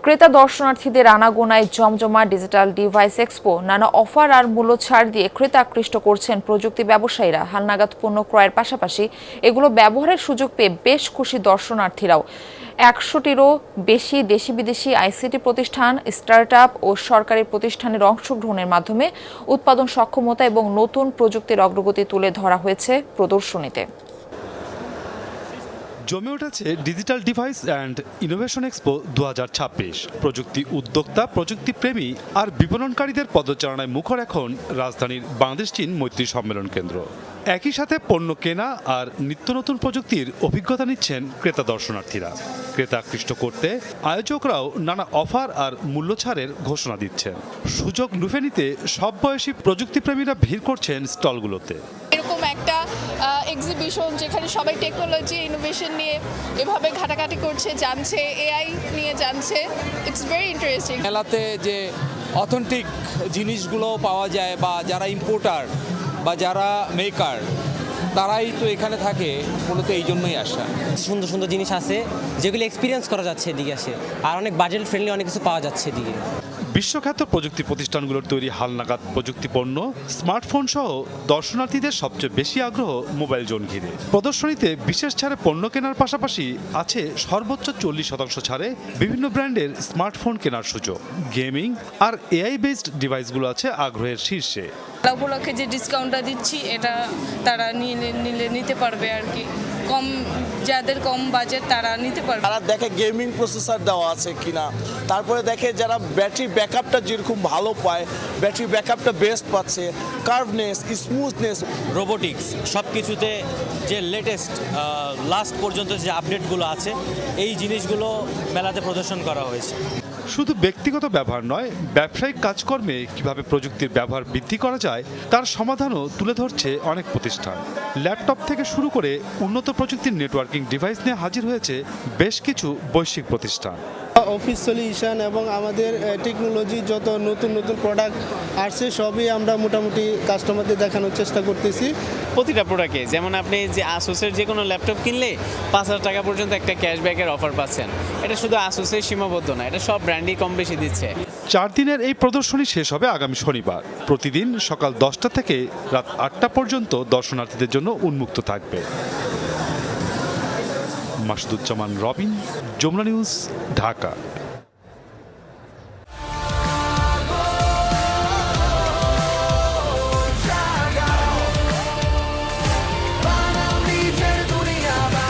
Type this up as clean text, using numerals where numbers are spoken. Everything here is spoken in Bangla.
ক্রেতা দর্শনার্থীদের আনাগোনায় জমজমা ডিজিটাল ডিভাইস এক্সপো। নানা অফার আর মূল্য ছাড় দিয়ে ক্রেতা আকৃষ্ট করছেন প্রযুক্তি ব্যবসায়ীরা। হালনাগাদ পণ্য ক্রয়ের পাশাপাশি এগুলো ব্যবহারের সুযোগ পেয়ে বেশ খুশি দর্শনার্থীরাও। 100টিরও বেশি দেশি বিদেশি আইসিটি প্রতিষ্ঠান, স্টার্টআপ ও সরকারি প্রতিষ্ঠানের অংশগ্রহণের মাধ্যমে উৎপাদন সক্ষমতা এবং নতুন প্রযুক্তির অগ্রগতি তুলে ধরা হয়েছে প্রদর্শনীতে। জমে উঠেছে digital device and innovation expo 2026। প্রযুক্তি উদ্যোক্তা, প্রযুক্তি প্রেমী আর বিপণনকারীদের পদচারণায় মুখর এখন রাজধানীর বাংলাদেশ চীন মৈত্রী সম্মেলন কেন্দ্র। একই সাথে পণ্য কেনা আর নিত্য নতুন প্রযুক্তির অভিজ্ঞতা নিচ্ছেন ক্রেতা দর্শনার্থীরা। ক্রেতা আকৃষ্ট করতে আয়োজকরাও নানা অফার আর মূল্য ছাড়ের ঘোষণা দিচ্ছেন। সুযোগ লুফে নিতে সব বয়সী প্রযুক্তিপ্রেমীরা ভিড় করছেন স্টলগুলোতে। এরকম একটা এক্সিবিশন যেখানে সবাই টেকনোলজি ইনোভেশন নিয়ে এভাবে ঘাটাঘাটি করছে, জানছে, এআই নিয়ে জানছে, ইটস ভেরি ইন্টারেস্টিং। মেলাতে যে অথেন্টিক জিনিসগুলো পাওয়া যায় বা যারা ইম্পোর্টার বা যারা মেকার তারাই তো এখানে থাকে, মূলত এই জন্যই আসা। সুন্দর সুন্দর জিনিস আছে যেগুলো এক্সপিরিয়েন্স করা যাচ্ছে এদিকে আসে, আর অনেক বাজেট ফ্রেন্ডলি অনেক কিছু পাওয়া যাচ্ছে এদিকে। বিশ্বখ্যাত প্রযুক্তি প্রতিষ্ঠানগুলোর তৈরি হালনাগাদ প্রযুক্তি পণ্য, স্মার্টফোন সহ দর্শনার্থীদের সবচেয়ে বেশি আগ্রহ মোবাইল জোন ঘিরে। প্রদর্শনীতে বিশেষ ছাড়ে পণ্য কেনার পাশাপাশি আছে সর্বোচ্চ 40% ছাড়ে বিভিন্ন ব্র্যান্ডের স্মার্টফোন কেনার সুযোগ। গেমিং আর এআই বেসড ডিভাইসগুলো আছে আগ্রহের শীর্ষে। উপলক্ষে যে ডিসকাউন্টটা দিচ্ছি এটা তারা নিতে পারবে আর কি, কম যাদের কম বাজেট তারা নিতে পারবে। তারা দেখে গেমিং প্রসেসর দেওয়া আছে কিনা, তারপরে দেখে যারা ব্যাটারি ব্যাকআপটা যেরকম ভালো পায়, ব্যাটারি ব্যাকআপটা বেস্ট পাচ্ছে, কার্ভনেস, স্মুথনেস, রোবোটিক্স সব কিছুতে যে লেটেস্ট লাস্ট পর্যন্ত যে আপডেটগুলো আছে এই জিনিসগুলো মেলাতে প্রদর্শন করা হয়েছে। শুধু ব্যক্তিগত ব্যবহার নয়, ব্যবসায়িক কাজকর্মে কিভাবে প্রযুক্তির ব্যবহার বৃদ্ধি করা যায় তার সমাধানও তুলে ধরছে অনেক প্রতিষ্ঠান। ল্যাপটপ থেকে শুরু করে উন্নত প্রযুক্তির নেটওয়ার্কিং ডিভাইস নিয়ে হাজির হয়েছে বেশ কিছু বৈশ্বিক প্রতিষ্ঠান। অফিস সলিউশন এবং আমাদের টেকনোলজি যত নতুন নতুন প্রোডাক্ট আসছে সবই আমরা মোটামুটি কাস্টমারদের দেখানোর চেষ্টা করতেছি। প্রতিটা প্রোডাক্টে যেমন আপনি যে আসুসের যে কোনো ল্যাপটপ কিনলে 5,000 টাকা পর্যন্ত একটা ক্যাশব্যাকের অফার পাচ্ছেন। এটা শুধু আসুসের সীমাবদ্ধ না, এটা সব ব্র্যান্ডই কম বেশি দিচ্ছে। 4 দিনের এই প্রদর্শনী শেষ হবে আগামী শনিবার। প্রতিদিন সকাল 10টা থেকে রাত 8টা পর্যন্ত দর্শনার্থীদের জন্য উন্মুক্ত থাকবে। মাসুদুজ্জামান রবিন, যমুনা নিউজ, ঢাকা।